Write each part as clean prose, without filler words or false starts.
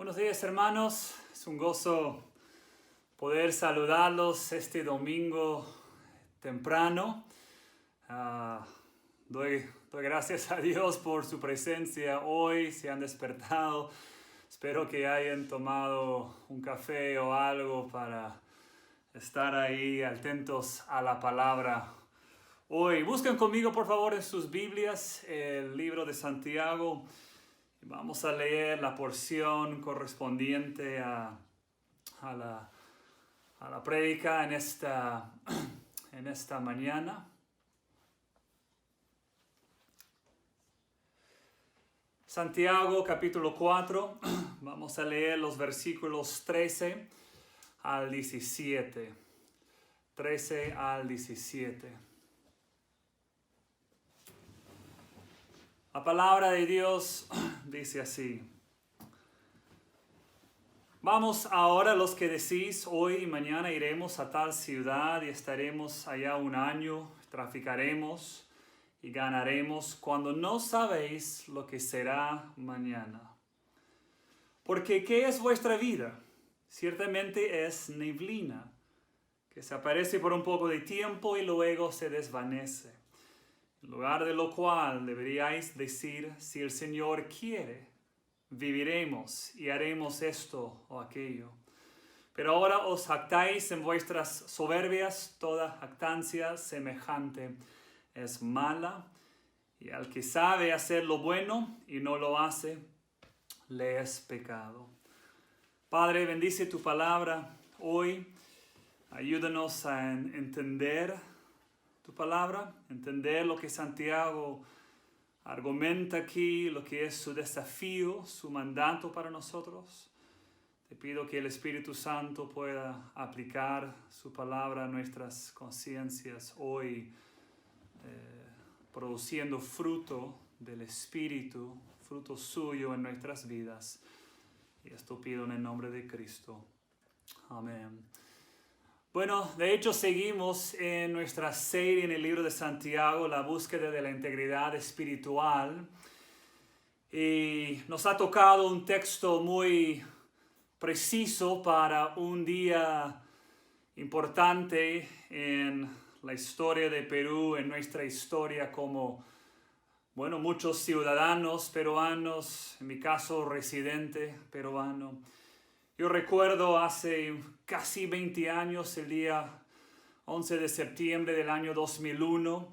Buenos días, hermanos. Es un gozo poder saludarlos este domingo temprano. Doy gracias a Dios por su presencia hoy. Se han despertado. Espero que hayan tomado un café o algo para estar ahí atentos a la palabra. Hoy busquen conmigo, por favor, en sus Biblias el libro de Santiago. Vamos a leer la porción correspondiente a la prédica en esta mañana. Santiago capítulo 4, vamos a leer los versículos 13 al 17. 13 al 17. La palabra de Dios dice así: Vamos ahora los que decís, hoy y mañana iremos a tal ciudad y estaremos allá un año, traficaremos y ganaremos, cuando no sabéis lo que será mañana. Porque ¿qué es vuestra vida? Ciertamente es neblina, que se aparece por un poco de tiempo y luego se desvanece. En lugar de lo cual deberíais decir, si el Señor quiere, viviremos y haremos esto o aquello. Pero ahora os jactáis en vuestras soberbias, toda jactancia semejante es mala, y al que sabe hacer lo bueno y no lo hace, le es pecado. Padre, bendice tu palabra hoy. Ayúdanos a entender tu palabra, entender lo que Santiago argumenta aquí, lo que es su desafío, su mandato para nosotros. Te pido que el Espíritu Santo pueda aplicar su palabra a nuestras conciencias hoy, produciendo fruto del Espíritu, fruto suyo en nuestras vidas. Y esto pido en el nombre de Cristo. Amén. Bueno, de hecho seguimos en nuestra serie en el libro de Santiago, la búsqueda de la integridad espiritual. Y nos ha tocado un texto muy preciso para un día importante en la historia de Perú, en nuestra historia como, muchos ciudadanos peruanos, en mi caso residente peruano. Yo recuerdo hace casi 20 años, el día 11 de septiembre del año 2001,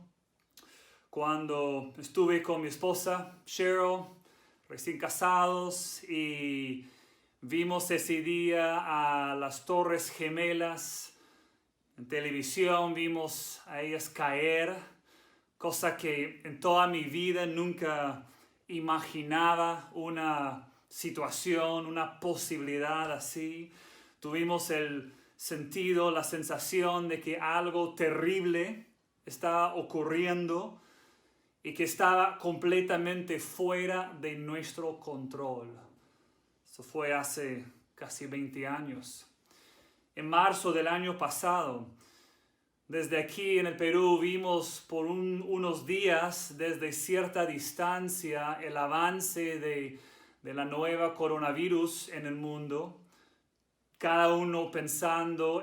cuando estuve con mi esposa, Cheryl, recién casados, y vimos ese día a las Torres Gemelas en televisión, vimos a ellas caer, cosa que en toda mi vida nunca imaginaba una situación, una posibilidad así. Tuvimos el sentido, la sensación de que algo terrible estaba ocurriendo y que estaba completamente fuera de nuestro control. Eso fue hace casi 20 años. En marzo del año pasado, desde aquí en el Perú, vimos por unos días, desde cierta distancia, el avance de la nueva coronavirus en el mundo. Cada uno pensando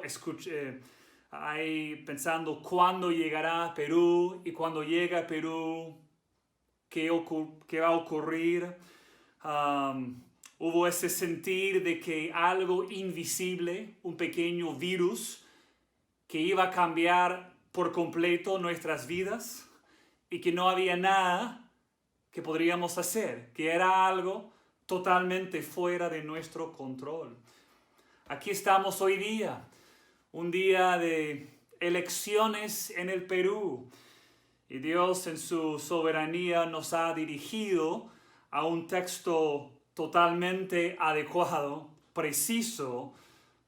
cuándo llegará a Perú, y cuando llega a Perú, qué va a ocurrir. Hubo ese sentir de que algo invisible, un pequeño virus, que iba a cambiar por completo nuestras vidas y que no había nada que podríamos hacer, que era algo totalmente fuera de nuestro control. Aquí estamos hoy día, un día de elecciones en el Perú, y Dios en su soberanía nos ha dirigido a un texto totalmente adecuado, preciso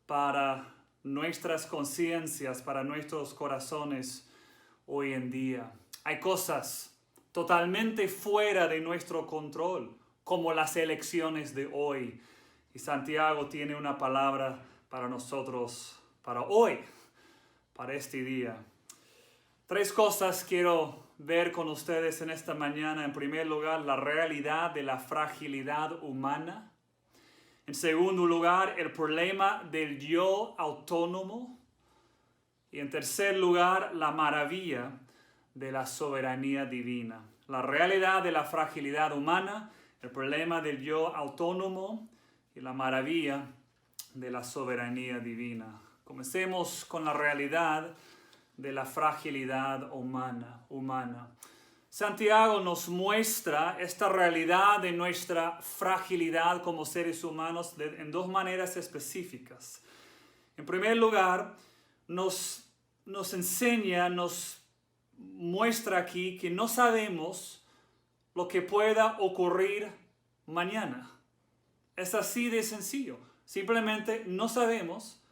para nuestras conciencias, para nuestros corazones hoy en día. Hay cosas totalmente fuera de nuestro control, como las elecciones de hoy. Y Santiago tiene una palabra para nosotros, para hoy, para este día. 3 cosas quiero ver con ustedes en esta mañana. En primer lugar, la realidad de la fragilidad humana. En segundo lugar, el problema del yo autónomo. Y en tercer lugar, la maravilla de la soberanía divina. La realidad de la fragilidad humana, el problema del yo autónomo y la maravilla de la soberanía divina. Comencemos con la realidad de la fragilidad humana. Santiago nos muestra esta realidad de nuestra fragilidad como seres humanos en dos maneras específicas. En primer lugar, nos enseña, nos muestra aquí que no sabemos lo que pueda ocurrir mañana. Es así de sencillo. Simplemente no sabemos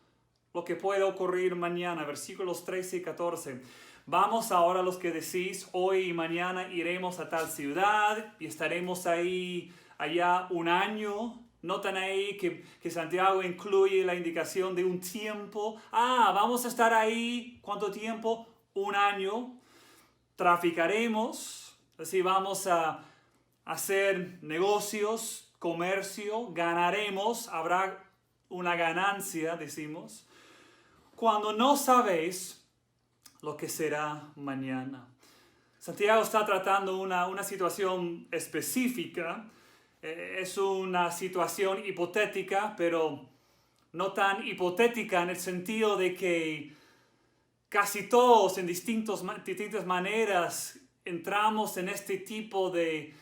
lo que pueda ocurrir mañana. Versículos 13 y 14. Vamos ahora los que decís, hoy y mañana iremos a tal ciudad y estaremos allá un año. Notan ahí que Santiago incluye la indicación de un tiempo. Vamos a estar ahí, ¿cuánto tiempo? Un año. Traficaremos, así vamos a hacer negocios, comercio, ganaremos, habrá una ganancia, decimos, cuando no sabéis lo que será mañana. Santiago está tratando una situación específica. Es una situación hipotética, pero no tan hipotética en el sentido de que casi todos en distintas maneras entramos en este tipo de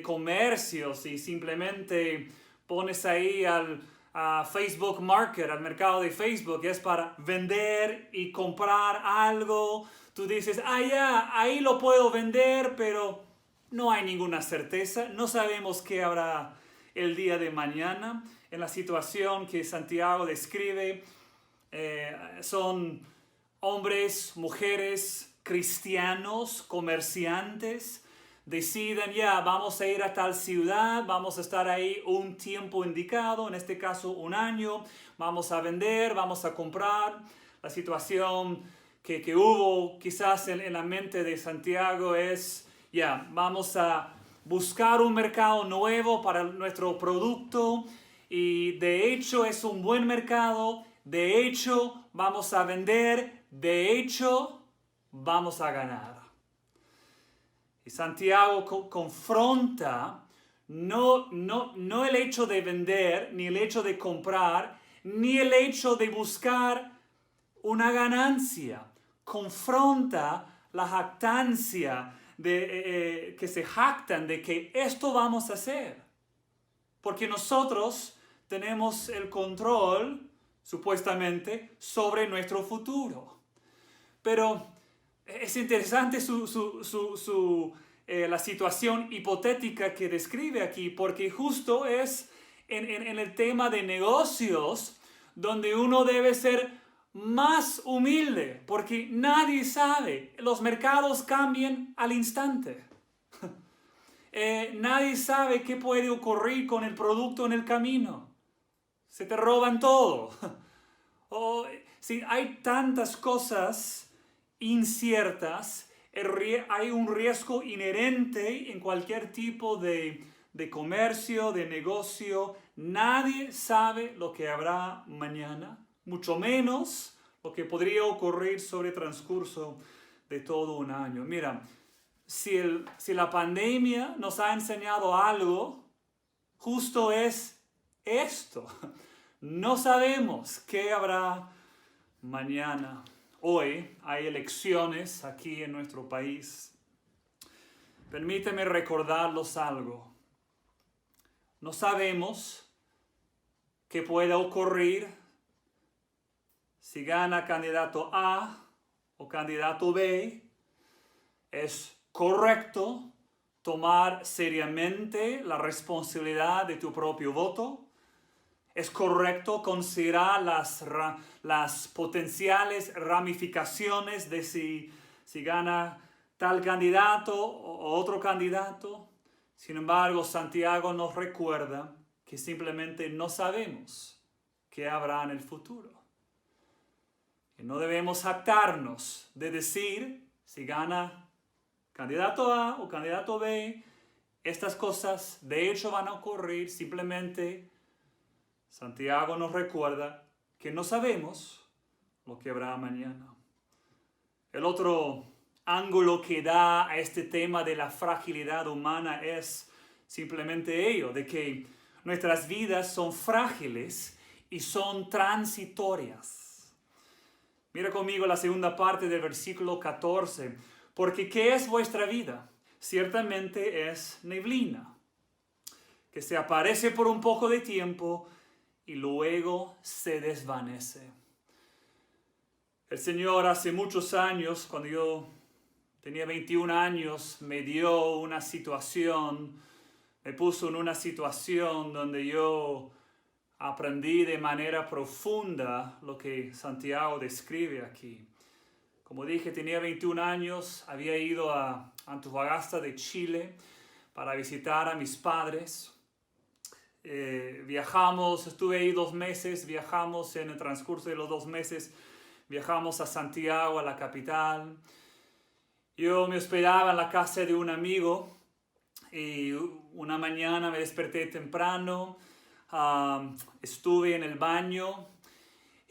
comercios y simplemente pones ahí a Facebook Market, al mercado de Facebook, que es para vender y comprar algo. Tú dices, ahí lo puedo vender, pero no hay ninguna certeza, no sabemos qué habrá el día de mañana. En la situación que Santiago describe, son hombres, mujeres, cristianos, comerciantes, deciden vamos a ir a tal ciudad, vamos a estar ahí un tiempo indicado, en este caso un año, vamos a vender, vamos a comprar. La situación que hubo quizás en la mente de Santiago es, vamos a buscar un mercado nuevo para nuestro producto y de hecho es un buen mercado, de hecho vamos a vender, de hecho vamos a ganar. Y Santiago confronta no el hecho de vender, ni el hecho de comprar, ni el hecho de buscar una ganancia. Confronta la jactancia que se jactan de que esto vamos a hacer. Porque nosotros tenemos el control, supuestamente, sobre nuestro futuro. Pero es interesante la situación hipotética que describe aquí, porque justo es en el tema de negocios donde uno debe ser más humilde, porque nadie sabe, los mercados cambian al instante. Nadie sabe qué puede ocurrir con el producto en el camino. Se te roban todo. Hay tantas cosas inciertas, hay un riesgo inherente en cualquier tipo de comercio, de negocio. Nadie sabe lo que habrá mañana, mucho menos lo que podría ocurrir sobre el transcurso de todo un año. Mira, si la pandemia nos ha enseñado algo, justo es esto. No sabemos qué habrá mañana. Hoy hay elecciones aquí en nuestro país. Permíteme recordarlos algo. No sabemos qué pueda ocurrir si gana candidato A o candidato B. Es correcto tomar seriamente la responsabilidad de tu propio voto. Es correcto considerar las potenciales ramificaciones de si gana tal candidato o otro candidato. Sin embargo, Santiago nos recuerda que simplemente no sabemos qué habrá en el futuro. Y no debemos jactarnos de decir si gana candidato A o candidato B. Estas cosas de hecho van a ocurrir, simplemente Santiago nos recuerda que no sabemos lo que habrá mañana. El otro ángulo que da a este tema de la fragilidad humana es simplemente ello, de que nuestras vidas son frágiles y son transitorias. Mira conmigo la segunda parte del versículo 14. Porque ¿qué es vuestra vida? Ciertamente es neblina, que se aparece por un poco de tiempo y luego se desvanece. El Señor hace muchos años, cuando yo tenía 21 años, me dio una situación, me puso en una situación donde yo aprendí de manera profunda lo que Santiago describe aquí. Como dije, tenía 21 años, había ido a Antofagasta de Chile para visitar a mis padres. Viajamos, estuve ahí 2 meses, viajamos en el transcurso de los 2 meses, viajamos a Santiago, a la capital. Yo me hospedaba en la casa de un amigo y una mañana me desperté temprano, estuve en el baño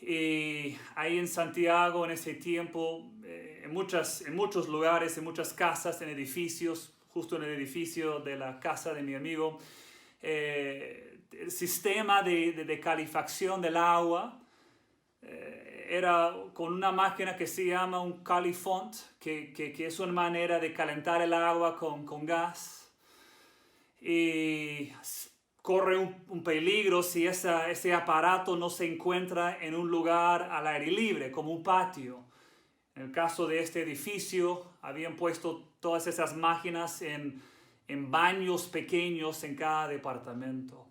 y ahí en Santiago en ese tiempo, en muchos lugares, en muchas casas, en edificios, justo en el edificio de la casa de mi amigo, el sistema de calefacción del agua era con una máquina que se llama un califont, que es una manera de calentar el agua con gas. Y corre un peligro si ese aparato no se encuentra en un lugar al aire libre, como un patio. En el caso de este edificio, habían puesto todas esas máquinas en baños pequeños en cada departamento.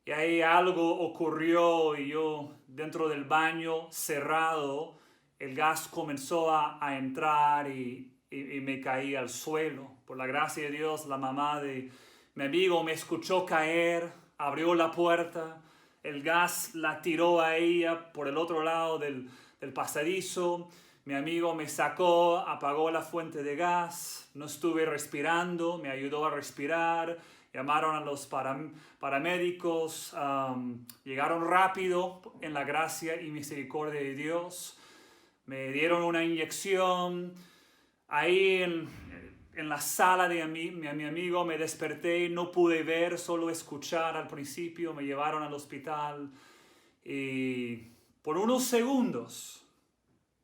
Y ahí algo ocurrió y yo dentro del baño cerrado, el gas comenzó a entrar y me caí al suelo. Por la gracia de Dios, la mamá de mi amigo me escuchó caer, abrió la puerta, el gas la tiró a ella por el otro lado del pasadizo. Mi amigo me sacó, apagó la fuente de gas, no estuve respirando, me ayudó a respirar. Llamaron a los paramédicos, llegaron rápido en la gracia y misericordia de Dios. Me dieron una inyección. Ahí en la sala de mi amigo me desperté, no pude ver, solo escuchar al principio. Me llevaron al hospital y por unos segundos,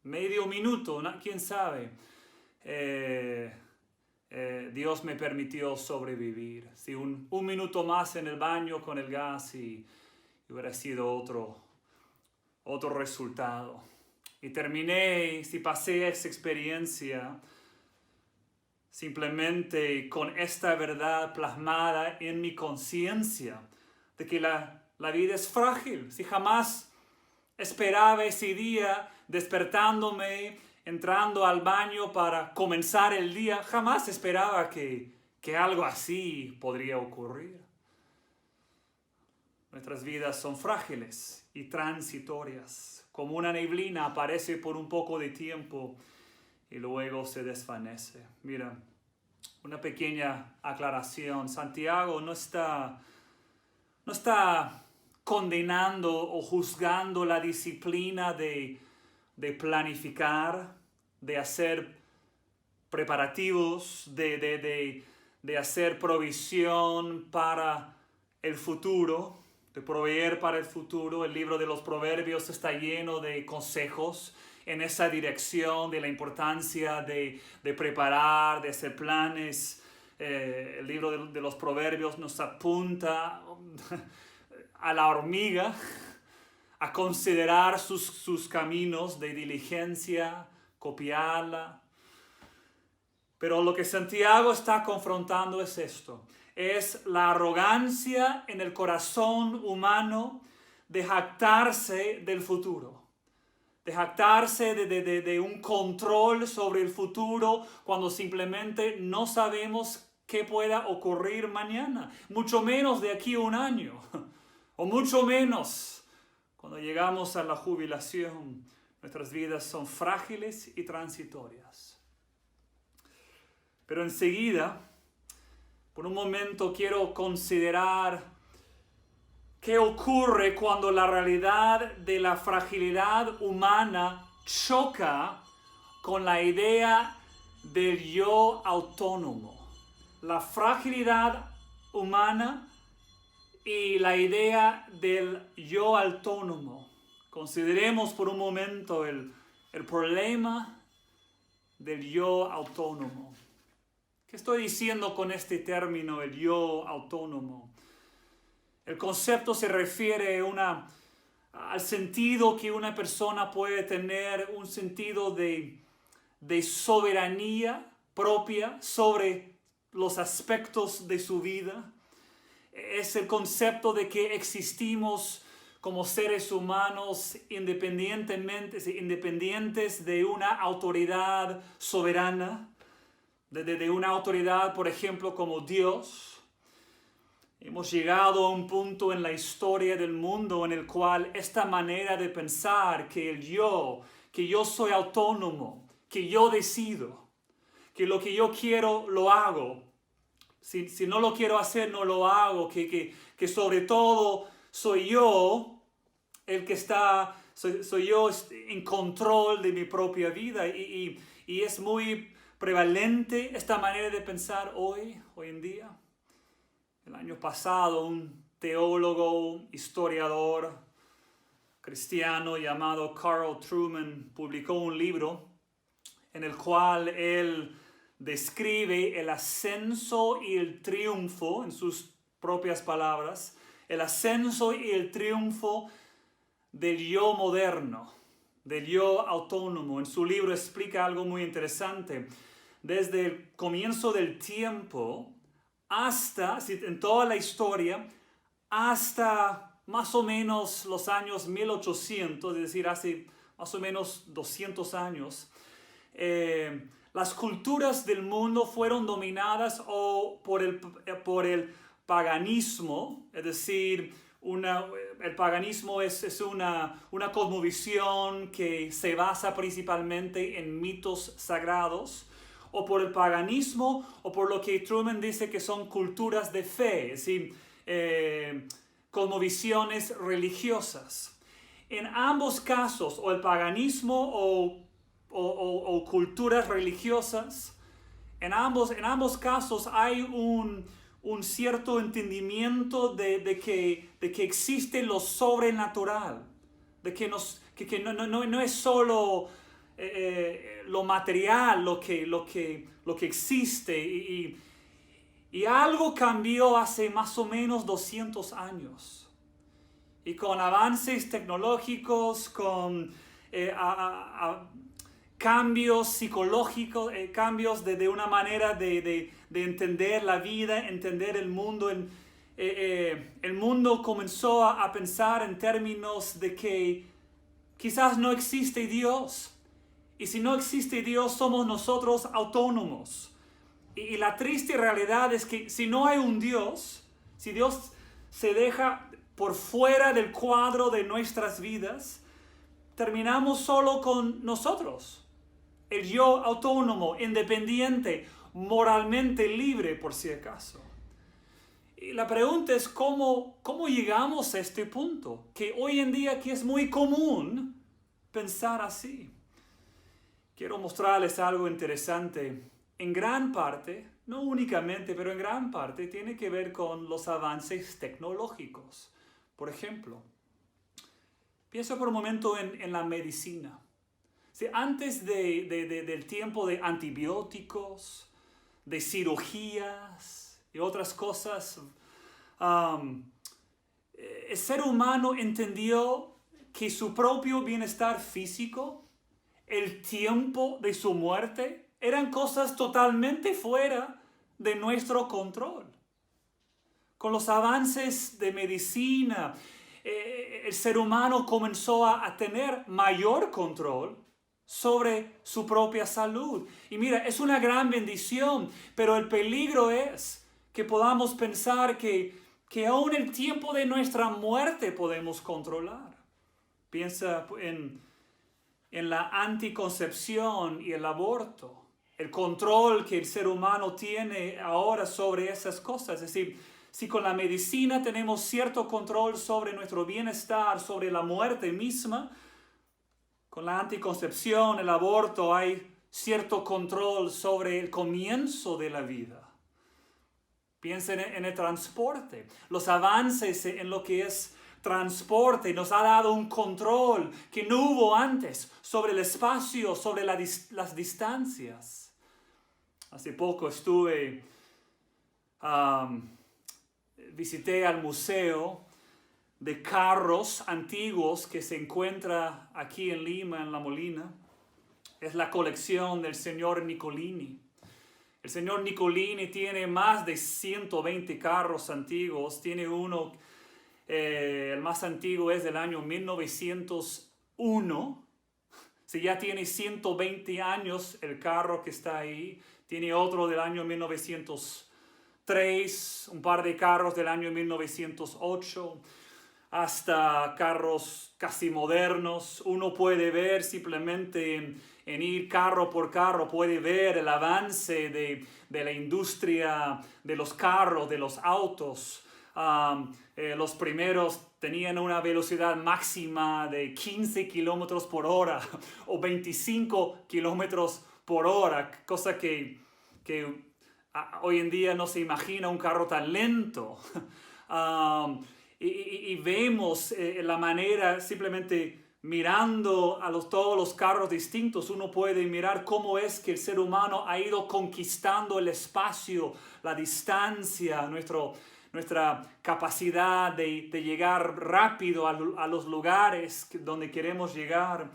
medio minuto, quién sabe, Dios me permitió sobrevivir. Si un minuto más en el baño con el gas y hubiera sido otro resultado. Y terminé, si pasé esa experiencia, simplemente con esta verdad plasmada en mi conciencia, de que la vida es frágil. Si jamás esperaba ese día despertándome, entrando al baño para comenzar el día, jamás esperaba que algo así podría ocurrir. Nuestras vidas son frágiles y transitorias. Como una neblina aparece por un poco de tiempo y luego se desvanece. Mira, una pequeña aclaración. Santiago no está condenando o juzgando la disciplina de planificar, de hacer preparativos, de hacer provisión para el futuro, de proveer para el futuro. El libro de los Proverbios está lleno de consejos en esa dirección, de la importancia de preparar, de hacer planes. El libro de los Proverbios nos apunta a la hormiga, a considerar sus caminos de diligencia, copiarla. Pero lo que Santiago está confrontando es esto. Es la arrogancia en el corazón humano de jactarse del futuro. De jactarse de un control sobre el futuro cuando simplemente no sabemos qué pueda ocurrir mañana. Mucho menos de aquí a un año. O mucho menos cuando llegamos a la jubilación. Nuestras vidas son frágiles y transitorias. Pero enseguida, por un momento quiero considerar ¿Qué ocurre cuando la realidad de la fragilidad humana choca con la idea del yo autónomo? La fragilidad humana y la idea del yo autónomo. Consideremos por un momento el problema del yo autónomo. ¿Qué estoy diciendo con este término, el yo autónomo? El concepto se refiere al sentido que una persona puede tener, un sentido de soberanía propia sobre los aspectos de su vida. Es el concepto de que existimos como seres humanos independientes de una autoridad soberana, de una autoridad, por ejemplo, como Dios. Hemos llegado a un punto en la historia del mundo en el cual esta manera de pensar que yo soy autónomo, que yo decido, que lo que yo quiero lo hago, si no lo quiero hacer no lo hago, que sobre todo soy yo el que está, soy yo en control de mi propia vida y es muy prevalente esta manera de pensar hoy en día. El año pasado un teólogo, historiador cristiano llamado Carl Trueman publicó un libro en el cual él describe el ascenso y el triunfo, en sus propias palabras, el ascenso y el triunfo del yo moderno, del yo autónomo. En su libro explica algo muy interesante. Desde el comienzo del tiempo hasta, en toda la historia, hasta más o menos los años 1800, es decir, hace más o menos 200 años, las culturas del mundo fueron dominadas por el paganismo, es decir, el paganismo es una cosmovisión que se basa principalmente en mitos sagrados, o por el paganismo, o por lo que Trueman dice que son culturas de fe, es decir, cosmovisiones religiosas. En ambos casos, o el paganismo o culturas religiosas, en ambos casos hay un cierto entendimiento de que existe lo sobrenatural, de que no es solo lo material lo que existe, y algo cambió hace más o menos 200 años. Y con avances tecnológicos, con cambios psicológicos, cambios de una manera de entender la vida, entender el mundo. El mundo comenzó a pensar en términos de que quizás no existe Dios. Y si no existe Dios, somos nosotros autónomos. Y la triste realidad es que si no hay un Dios, si Dios se deja por fuera del cuadro de nuestras vidas, terminamos solo con nosotros. El yo autónomo, independiente, moralmente libre, por si acaso. Y la pregunta es cómo llegamos a este punto, que hoy en día aquí es muy común pensar así. Quiero mostrarles algo interesante. En gran parte, no únicamente, pero en gran parte, tiene que ver con los avances tecnológicos. Por ejemplo, piensa por un momento en la medicina. Si antes del tiempo de antibióticos, de cirugías y otras cosas, el ser humano entendió que su propio bienestar físico, el tiempo de su muerte, eran cosas totalmente fuera de nuestro control. Con los avances de medicina, el ser humano comenzó a tener mayor control sobre su propia salud. Y mira, es una gran bendición, pero el peligro es que podamos pensar que aún el tiempo de nuestra muerte podemos controlar. Piensa en la anticoncepción y el aborto, el control que el ser humano tiene ahora sobre esas cosas. Es decir, Si con la medicina tenemos cierto control sobre nuestro bienestar, sobre la muerte misma, con la anticoncepción, el aborto, hay cierto control sobre el comienzo de la vida. Piensen en el transporte. Los avances en lo que es transporte nos ha dado un control que no hubo antes sobre el espacio, sobre las distancias. Hace poco visité al museo de carros antiguos que se encuentra aquí en Lima, en La Molina. Es la colección del señor Nicolini. El señor Nicolini tiene más de 120 carros antiguos. Tiene uno, el más antiguo es del año 1901. Si ya tiene 120 años el carro que está ahí. Tiene otro del año 1903, un par de carros del año 1908. Hasta carros casi modernos. Uno puede ver simplemente en ir carro por carro, puede ver el avance de la industria de los carros, de los autos. Los primeros tenían una velocidad máxima de 15 kilómetros por hora o 25 kilómetros por hora, cosa que hoy en día no se imagina un carro tan lento. Y vemos la manera, simplemente mirando todos los carros distintos, uno puede mirar cómo es que el ser humano ha ido conquistando el espacio, la distancia, nuestra capacidad de llegar rápido a los lugares donde queremos llegar.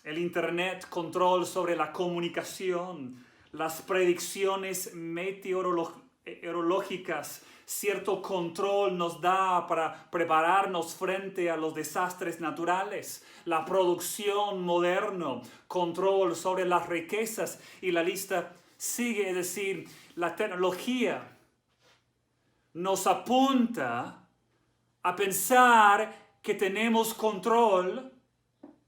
El internet, control sobre la comunicación, las predicciones meteorológicas, cierto control nos da para prepararnos frente a los desastres naturales, la producción moderna, control sobre las riquezas y la lista sigue, es decir, la tecnología nos apunta a pensar que tenemos control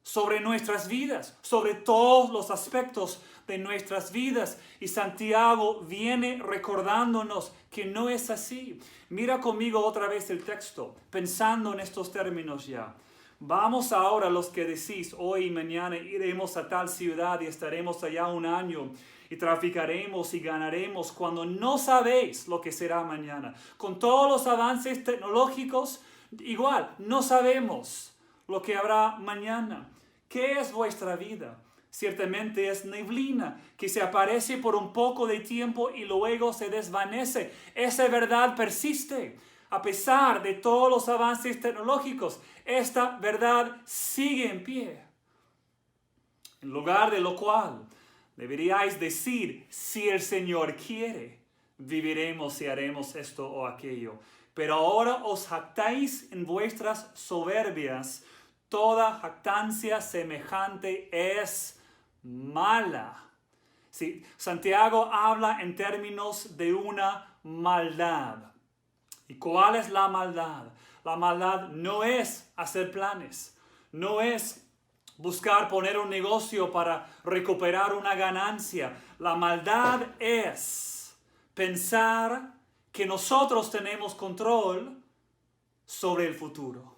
sobre nuestras vidas, sobre todos los aspectos de nuestras vidas. Y Santiago viene recordándonos que no es así. Mira conmigo otra vez el texto, pensando en estos términos ya. Vamos ahora los que decís, hoy y mañana iremos a tal ciudad y estaremos allá un año y traficaremos y ganaremos, cuando no sabéis lo que será mañana. Con todos los avances tecnológicos, igual, no sabemos lo que habrá mañana. ¿Qué es vuestra vida? Ciertamente es neblina que se aparece por un poco de tiempo y luego se desvanece. Esa verdad persiste. A pesar de todos los avances tecnológicos, esta verdad sigue en pie. En lugar de lo cual, deberíais decir, si el Señor quiere, viviremos y haremos esto o aquello. Pero ahora os jactáis en vuestras soberbias. Toda jactancia semejante es mala. Sí, Santiago habla en términos de una maldad. ¿Y cuál es la maldad? La maldad no es hacer planes, no es buscar poner un negocio para recuperar una ganancia. La maldad es pensar que nosotros tenemos control sobre el futuro.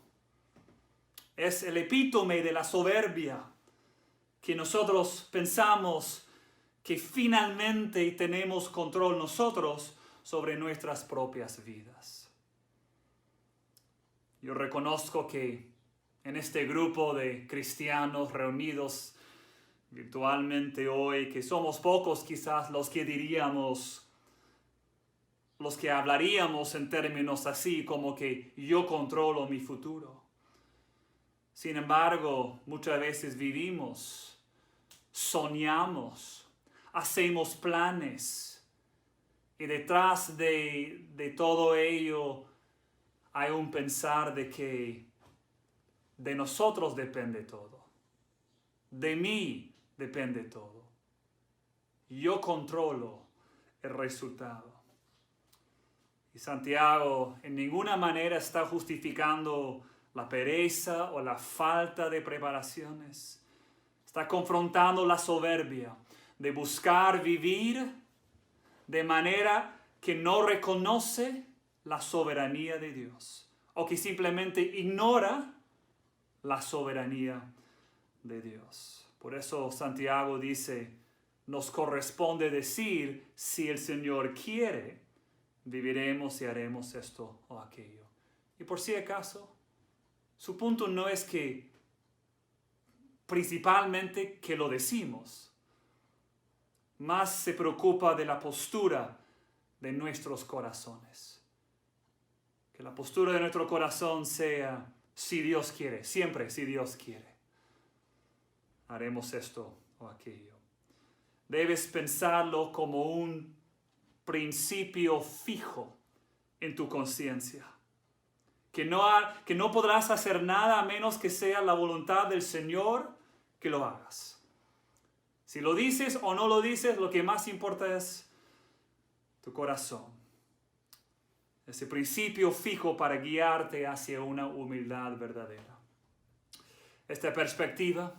Es el epítome de la soberbia, que nosotros pensamos que finalmente tenemos control nosotros sobre nuestras propias vidas. Yo reconozco que en este grupo de cristianos reunidos virtualmente hoy, que somos pocos quizás los que hablaríamos en términos así como que yo controlo mi futuro. Sin embargo, muchas veces vivimos, soñamos, hacemos planes y detrás de todo ello hay un pensar de que de nosotros depende todo, de mí depende todo. Yo controlo el resultado. Y Santiago en ninguna manera está justificando la pereza o la falta de preparaciones. Está confrontando la soberbia de buscar vivir de manera que no reconoce la soberanía de Dios o que simplemente ignora la soberanía de Dios. Por eso Santiago dice, nos corresponde decir, si el Señor quiere, viviremos y haremos esto o aquello. Y por si acaso, su punto no es que principalmente que lo decimos, más se preocupa de la postura de nuestros corazones. Que la postura de nuestro corazón sea, si Dios quiere, siempre si Dios quiere, haremos esto o aquello. Debes pensarlo como un principio fijo en tu conciencia. Que no podrás hacer nada a menos que sea la voluntad del Señor que lo hagas. Si lo dices o no lo dices, lo que más importa es tu corazón. Ese principio fijo para guiarte hacia una humildad verdadera. Esta perspectiva,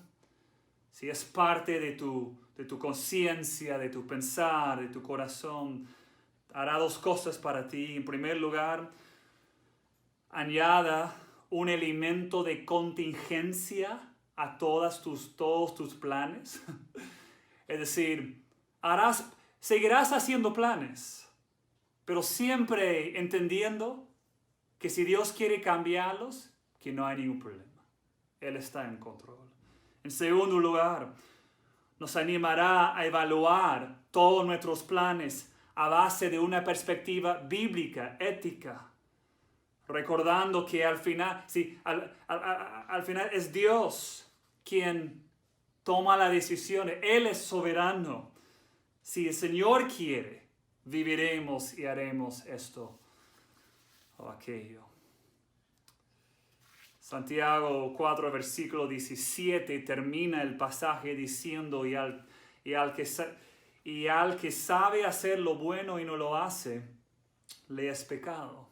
si es parte de tu conciencia, de tu pensar, de tu corazón, hará dos cosas para ti. En primer lugar, añada un elemento de contingencia a todos tus planes. Es decir, seguirás haciendo planes, pero siempre entendiendo que si Dios quiere cambiarlos, que no hay ningún problema. Él está en control. En segundo lugar, nos animará a evaluar todos nuestros planes a base de una perspectiva bíblica, ética, recordando que al final es Dios quien toma la decisión. Él es soberano. Si el Señor quiere, viviremos y haremos esto o aquello. Santiago 4, versículo 17 termina el pasaje diciendo, y al que sabe hacer lo bueno y no lo hace, le es pecado.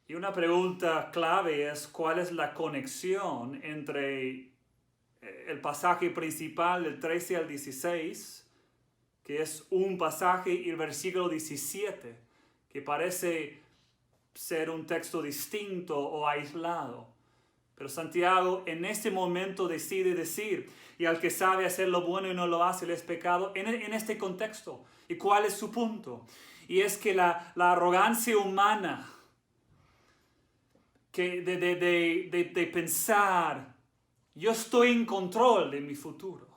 Y una pregunta clave es, ¿cuál es la conexión entre el pasaje principal del 13 al 16, que es un pasaje, y el versículo 17, que parece ser un texto distinto o aislado? Pero Santiago en este momento decide decir, y al que sabe hacer lo bueno y no lo hace, le es pecado, en este contexto. ¿Y cuál es su punto? Y es que la arrogancia humana de pensar, yo estoy en control de mi futuro.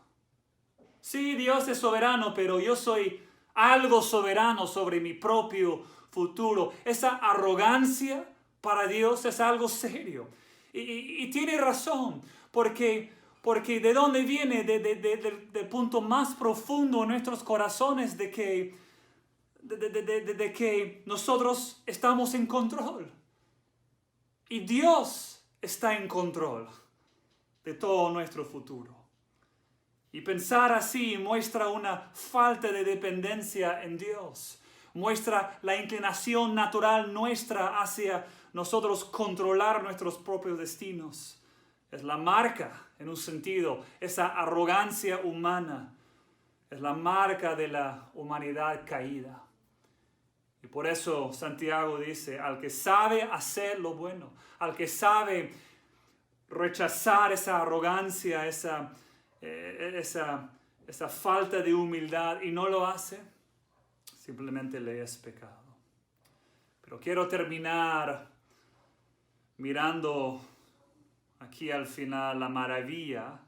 Sí, Dios es soberano, pero yo soy algo soberano sobre mi propio futuro. Esa arrogancia para Dios es algo serio. Y tiene razón, porque ¿de dónde viene? Del punto más profundo en nuestros corazones de que nosotros estamos en control. Y Dios está en control de todo nuestro futuro. Y pensar así muestra una falta de dependencia en Dios. Muestra la inclinación natural nuestra hacia nosotros controlar nuestros propios destinos. Es la marca, en un sentido, esa arrogancia humana. Es la marca de la humanidad caída. Y por eso Santiago dice, al que sabe hacer lo bueno, al que sabe rechazar esa arrogancia, esa falta de humildad y no lo hace, simplemente le es pecado. Pero quiero terminar mirando aquí al final la maravilla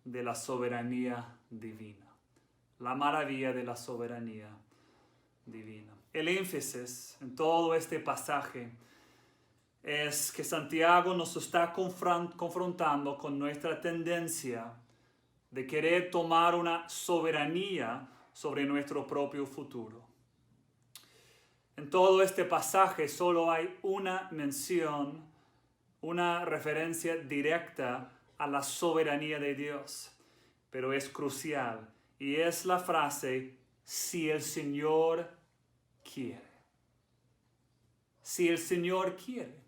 de la soberanía divina. La maravilla de la soberanía divina. El énfasis en todo este pasaje es que Santiago nos está confrontando con nuestra tendencia de querer tomar una soberanía sobre nuestro propio futuro. En todo este pasaje solo hay una mención, una referencia directa a la soberanía de Dios, pero es crucial, y es la frase, si el Señor quiere. Si el Señor quiere.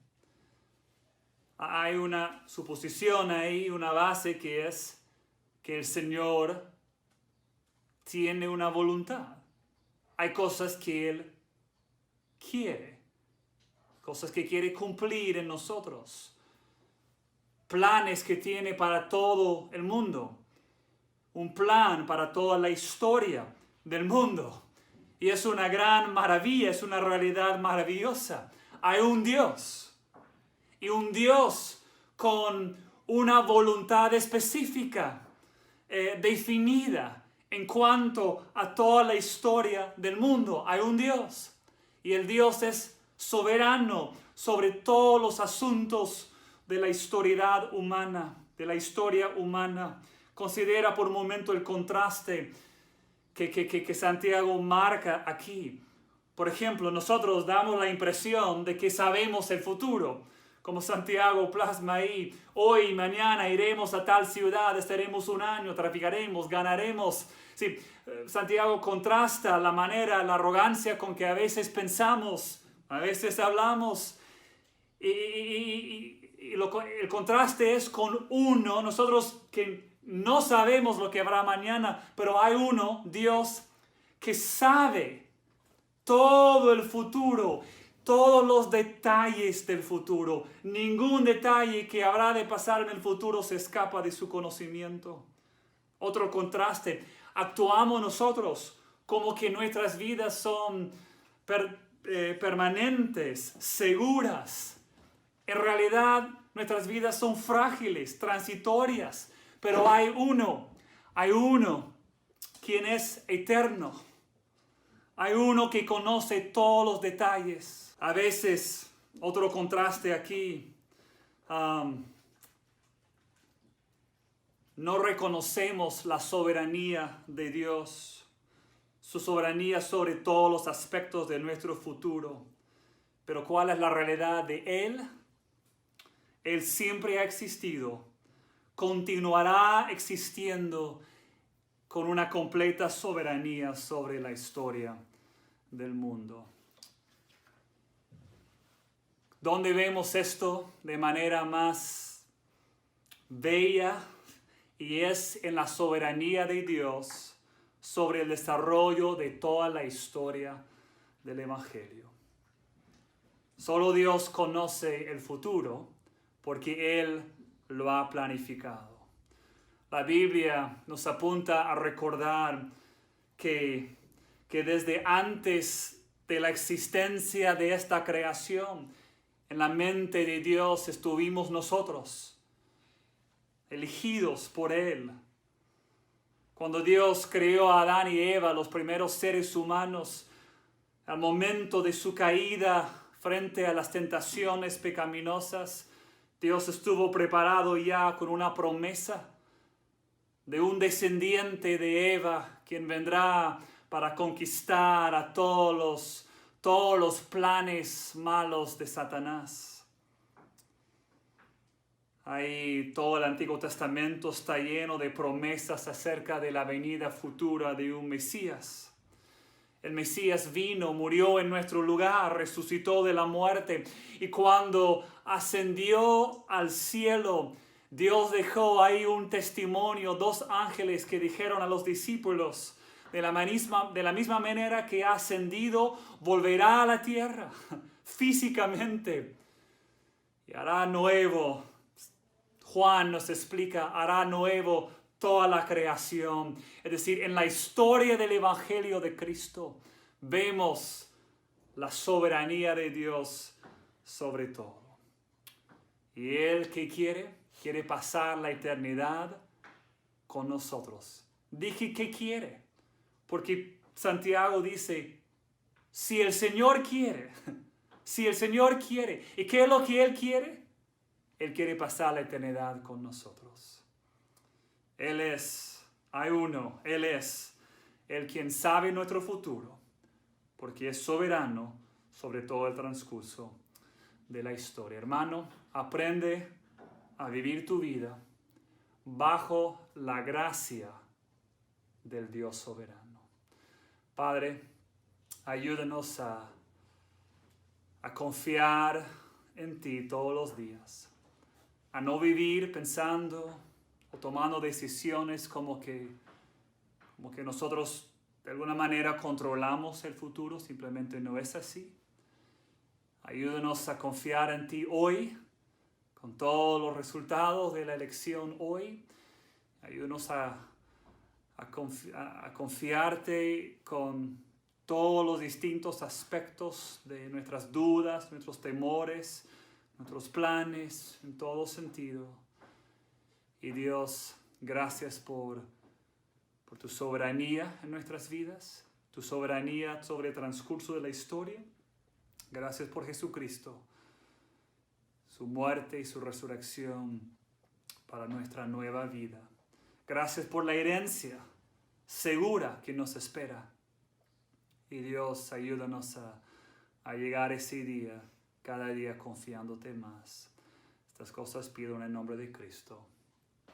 Hay una suposición ahí, una base que es que el Señor tiene una voluntad. Hay cosas que Él quiere cosas que quiere cumplir en nosotros, planes que tiene para todo el mundo, un plan para toda la historia del mundo. Y es una gran maravilla, es una realidad maravillosa. Hay un Dios, y un Dios con una voluntad específica, definida en cuanto a toda la historia del mundo. Hay un Dios, y el Dios es soberano sobre todos los asuntos de la historia humana, Considera por un momento el contraste que Santiago marca aquí. Por ejemplo, nosotros damos la impresión de que sabemos el futuro, como Santiago plasma ahí. Hoy y mañana iremos a tal ciudad, estaremos un año, traficaremos, ganaremos. Sí, Santiago contrasta la manera, la arrogancia con que a veces pensamos, a veces hablamos. El contraste es con uno, nosotros que no sabemos lo que habrá mañana, pero hay uno, Dios, que sabe todo el futuro, todos los detalles del futuro. Ningún detalle que habrá de pasar en el futuro se escapa de su conocimiento. Otro contraste, actuamos nosotros como que nuestras vidas son permanentes, seguras. En realidad, nuestras vidas son frágiles, transitorias, pero hay uno quien es eterno. Hay uno que conoce todos los detalles. A veces, otro contraste aquí, no reconocemos la soberanía de Dios, su soberanía sobre todos los aspectos de nuestro futuro. Pero ¿cuál es la realidad de Él? Él siempre ha existido, continuará existiendo con una completa soberanía sobre la historia del mundo. ¿Dónde vemos esto de manera más bella? Y es en la soberanía de Dios sobre el desarrollo de toda la historia del Evangelio. Solo Dios conoce el futuro porque Él lo ha planificado. La Biblia nos apunta a recordar que desde antes de la existencia de esta creación, en la mente de Dios estuvimos nosotros, elegidos por Él. Cuando Dios creó a Adán y Eva, los primeros seres humanos, al momento de su caída frente a las tentaciones pecaminosas, Dios estuvo preparado ya con una promesa de un descendiente de Eva, quien vendrá para conquistar a todos los planes malos de Satanás. Ahí todo el Antiguo Testamento está lleno de promesas acerca de la venida futura de un Mesías. El Mesías vino, murió en nuestro lugar, resucitó de la muerte, y cuando ascendió al cielo, Dios dejó ahí un testimonio, 2 ángeles que dijeron a los discípulos: de la misma manera que ha ascendido, volverá a la tierra físicamente y hará nuevo. Juan nos explica, hará nuevo toda la creación. Es decir, en la historia del Evangelio de Cristo vemos la soberanía de Dios sobre todo. Y Él, ¿qué quiere? Quiere pasar la eternidad con nosotros. Dije que quiere, porque Santiago dice, si el Señor quiere, ¿y qué es lo que Él quiere? Él quiere pasar la eternidad con nosotros. Él es el quien sabe nuestro futuro, porque es soberano sobre todo el transcurso de la historia. Hermano, aprende a vivir tu vida bajo la gracia del Dios soberano. Padre, ayúdanos a confiar en ti todos los días, a no vivir pensando o tomando decisiones como que nosotros de alguna manera controlamos el futuro. Simplemente no es así. Ayúdanos a confiar en ti hoy, con todos los resultados de la elección hoy. Ayúdanos a confiarte con todos los distintos aspectos de nuestras dudas, nuestros temores, nuestros planes, en todo sentido. Y Dios, gracias por tu soberanía en nuestras vidas, tu soberanía sobre el transcurso de la historia. Gracias por Jesucristo, su muerte y su resurrección para nuestra nueva vida. Gracias por la herencia segura que nos espera. Y Dios, ayúdanos a llegar ese día, cada día confiándote más. Estas cosas pido en el nombre de Cristo.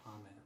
Amén.